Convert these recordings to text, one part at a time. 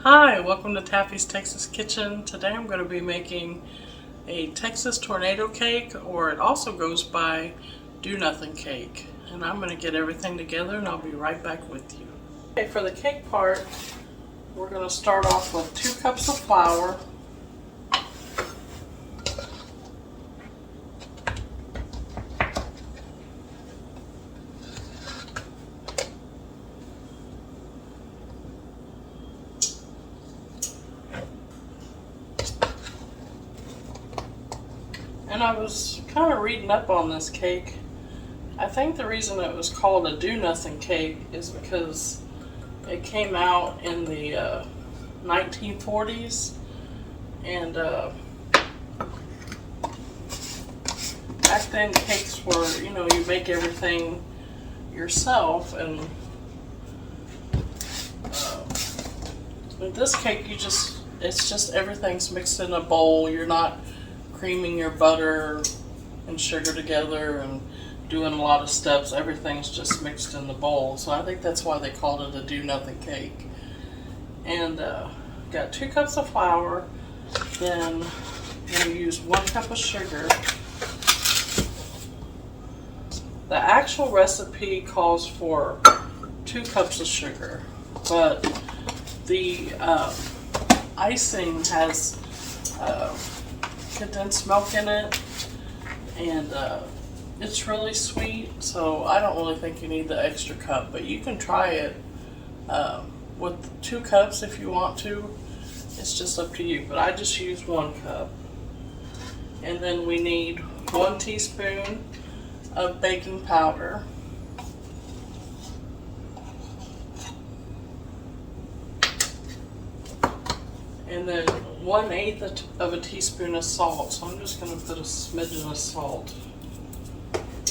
Hi, welcome to Taffy's Texas Kitchen. Today I'm going to be making a Texas tornado cake, or it also goes by do nothing cake. And I'm going to get everything together and I'll be right back with you. Okay, for the cake part, we're going to start off with 2 cups of flour, and I was kind of reading up on this cake. I think the reason it was called a do-nothing cake is because it came out in the 1940s, and back then cakes were, you make everything yourself, and with this cake it's just everything's mixed in a bowl. You're not creaming your butter and sugar together and doing a lot of steps. Everything's just mixed in the bowl. So I think that's why they called it a do-nothing cake. And got 2 cups of flour. Then I'm going to use 1 cup of sugar. The actual recipe calls for 2 cups of sugar, but the icing has condensed milk in it, and it's really sweet, so I don't really think you need the extra cup, but you can try it with 2 cups if you want to. It's just up to you, but I just use 1 cup. And then we need 1 teaspoon of baking powder, and then 1/8 of a teaspoon of salt. So I'm just going to put a smidgen of salt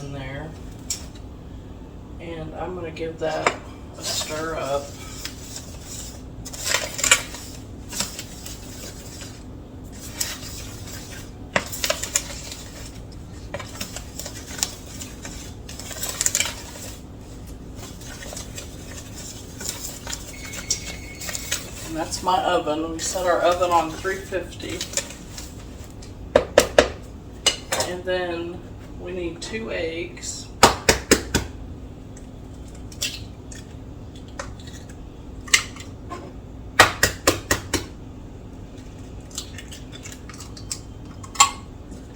in there, and I'm going to give that a stir up. And that's my oven. We set our oven on 350. And then we need 2 eggs.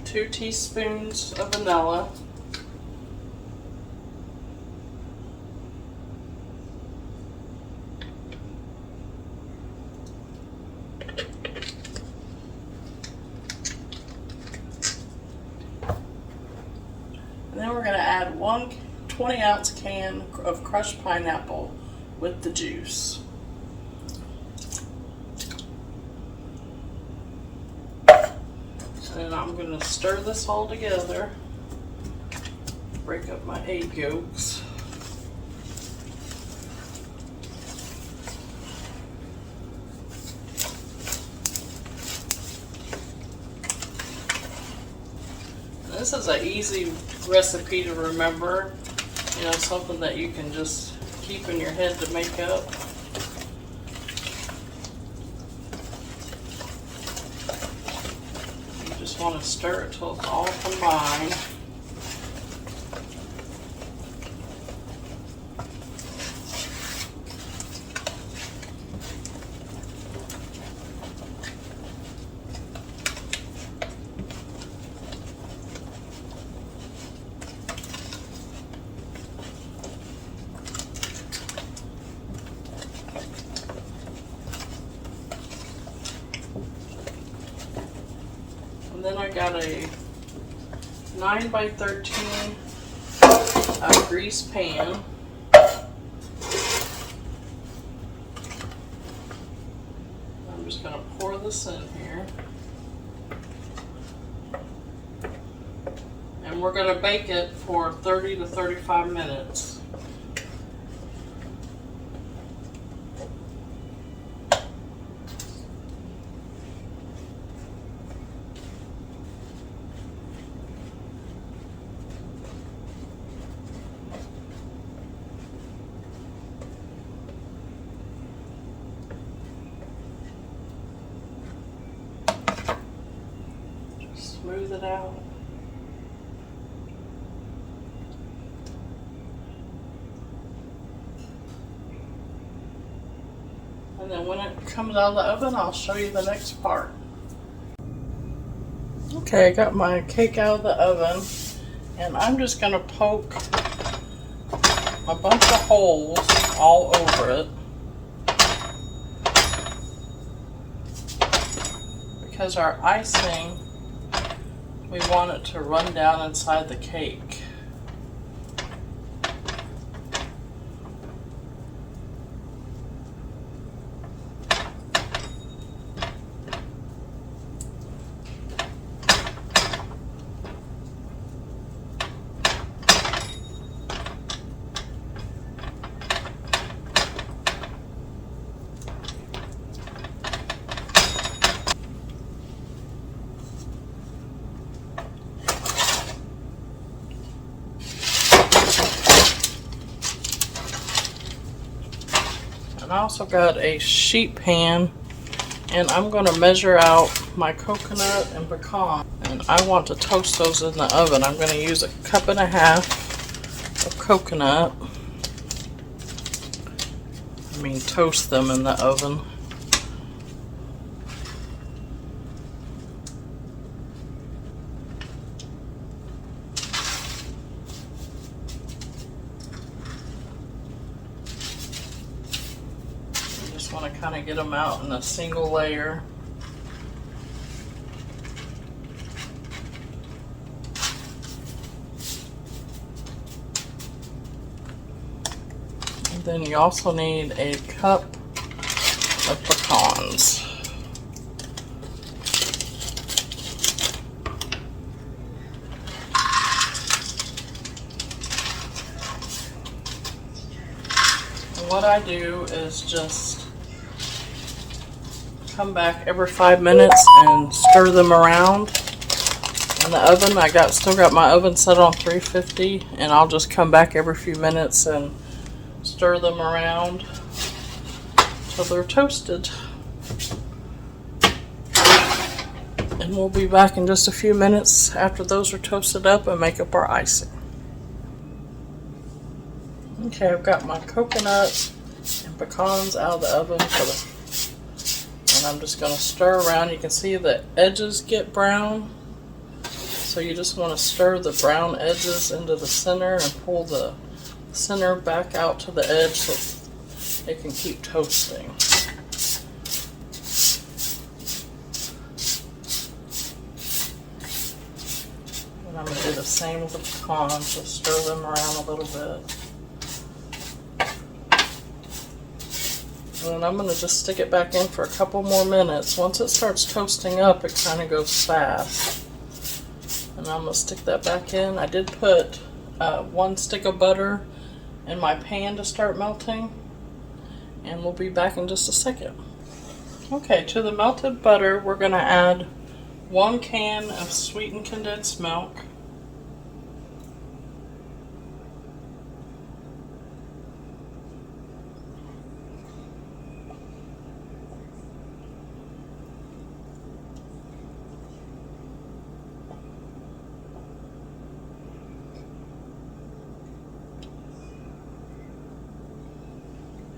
Two teaspoons of vanilla. And then we're going to add 1 20-ounce can of crushed pineapple with the juice. And I'm going to stir this all together. Break up my egg yolks. This is an easy recipe to remember, something that you can just keep in your head to make up. You just want to stir it till it's all combined. And then I got a 9 by 13 grease pan. I'm just going to pour this in here. And we're going to bake it for 30 to 35 minutes. smooth it out. And then when it comes out of the oven, I'll show you the next part. Okay, I got my cake out of the oven, and I'm just going to poke a bunch of holes all over it because our icing, we want it to run down inside the cake. I also got a sheet pan, and I'm going to measure out my coconut and pecan, and I want to toast those in the oven. I'm going to use 1.5 cups of coconut. I mean, toast them in the oven. Want to kind of get them out in a single layer. And then you also need 1 cup of pecans. And what I do is just come back every 5 minutes and stir them around in the oven. Still got my oven set on 350, and I'll just come back every few minutes and stir them around till they're toasted. And we'll be back in just a few minutes after those are toasted up and make up our icing. Okay, I've got my coconut and pecans out of the oven and I'm just going to stir around. You can see the edges get brown, so you just want to stir the brown edges into the center and pull the center back out to the edge so it can keep toasting. And I'm going to do the same with the pecans, just stir them around a little bit. And then I'm going to just stick it back in for a couple more minutes. Once it starts toasting up, it kind of goes fast. And I'm going to stick that back in. I did put 1 stick of butter in my pan to start melting. And we'll be back in just a second. Okay, to the melted butter, we're going to add 1 can of sweetened condensed milk.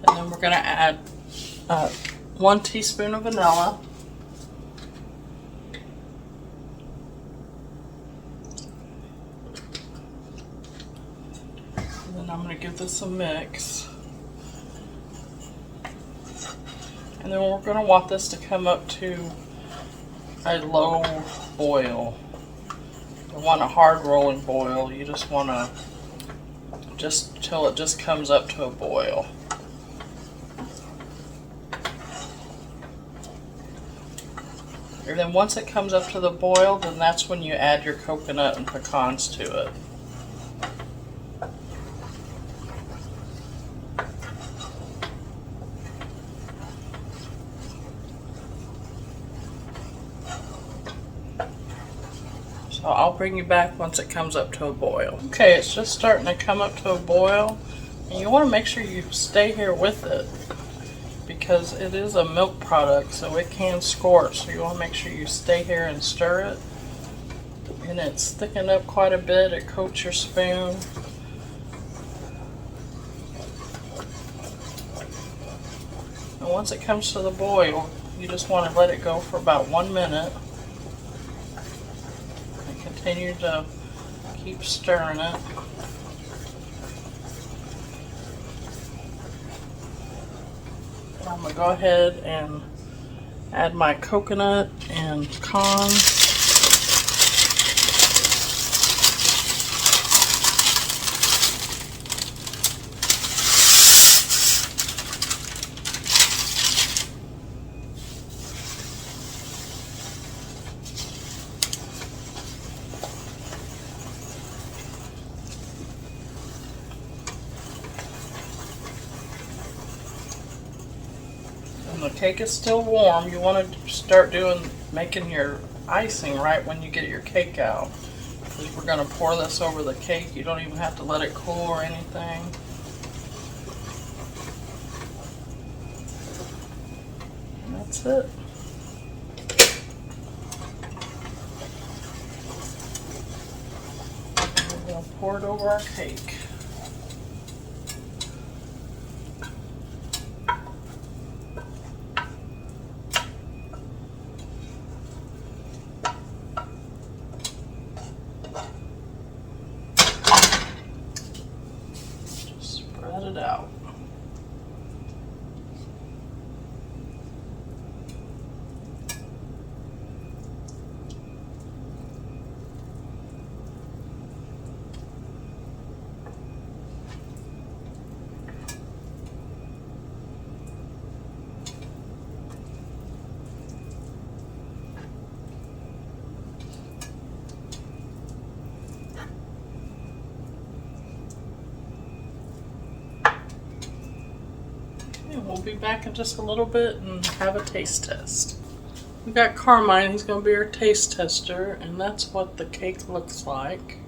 And then we're going to add 1 teaspoon of vanilla. And then I'm going to give this a mix. And then we're going to want this to come up to a low boil. You don't want a hard rolling boil. You just want to just till it just comes up to a boil. And then once it comes up to the boil, then that's when you add your coconut and pecans to it. So I'll bring you back once it comes up to a boil. Okay, it's just starting to come up to a boil, and you want to make sure you stay here with it, because it is a milk product, so it can scorch. So you want to make sure you stay here and stir it. and it's thickened up quite a bit. It coats your spoon. And once it comes to the boil, you just want to let it go for about 1 minute. And continue to keep stirring it. And I'm going to go ahead and add my coconut and pecan. When the cake is still warm, you want to start making your icing right when you get your cake out. Because we're going to pour this over the cake. You don't even have to let it cool or anything. And that's it. We're going to pour it over our cake. Spread it out. And we'll be back in just a little bit and have a taste test. We got Carmine, he's going to be our taste tester, and that's what the cake looks like.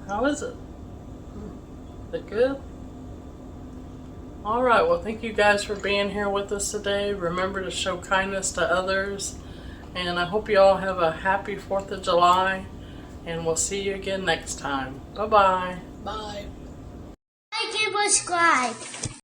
How is it? Is it good? Alright, well thank you guys for being here with us today. Remember to show kindness to others. And I hope you all have a happy 4th of July. And we'll see you again next time. Bye-bye. Bye. Like and subscribe.